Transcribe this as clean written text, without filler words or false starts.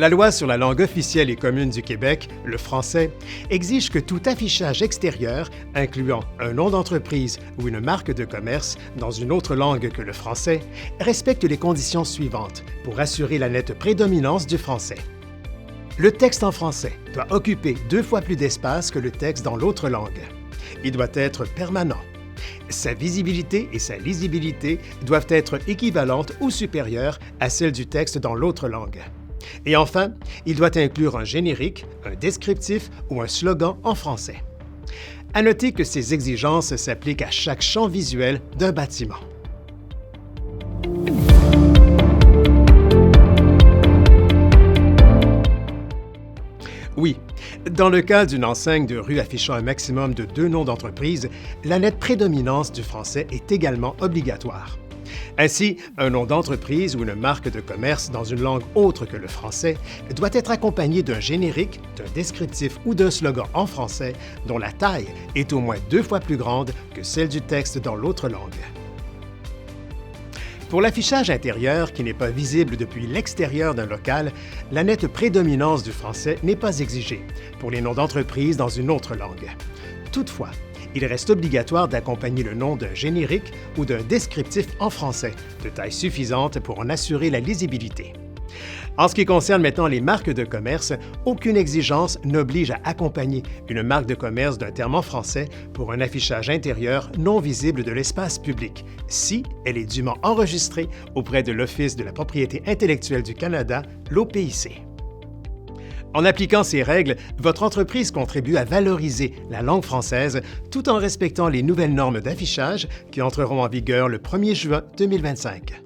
La loi sur la langue officielle et commune du Québec, le français, exige que tout affichage extérieur, incluant un nom d'entreprise ou une marque de commerce dans une autre langue que le français, respecte les conditions suivantes pour assurer la nette prédominance du français. Le texte en français doit occuper 2 fois plus d'espace que le texte dans l'autre langue. Il doit être permanent. Sa visibilité et sa lisibilité doivent être équivalentes ou supérieures à celles du texte dans l'autre langue. Et enfin, il doit inclure un générique, un descriptif ou un slogan en français. À noter que ces exigences s'appliquent à chaque champ visuel d'un bâtiment. Oui, dans le cas d'une enseigne de rue affichant un maximum de 2 noms d'entreprise, la nette prédominance du français est également obligatoire. Ainsi, un nom d'entreprise ou une marque de commerce dans une langue autre que le français doit être accompagné d'un générique, d'un descriptif ou d'un slogan en français dont la taille est au moins 2 fois plus grande que celle du texte dans l'autre langue. Pour l'affichage intérieur qui n'est pas visible depuis l'extérieur d'un local, la nette prédominance du français n'est pas exigée pour les noms d'entreprise dans une autre langue. Toutefois, il reste obligatoire d'accompagner le nom d'un générique ou d'un descriptif en français, de taille suffisante pour en assurer la lisibilité. En ce qui concerne maintenant les marques de commerce, aucune exigence n'oblige à accompagner une marque de commerce d'un terme en français pour un affichage intérieur non visible de l'espace public, si elle est dûment enregistrée auprès de l'Office de la propriété intellectuelle du Canada, l'OPIC. En appliquant ces règles, votre entreprise contribue à valoriser la langue française tout en respectant les nouvelles normes d'affichage qui entreront en vigueur le 1er juin 2025.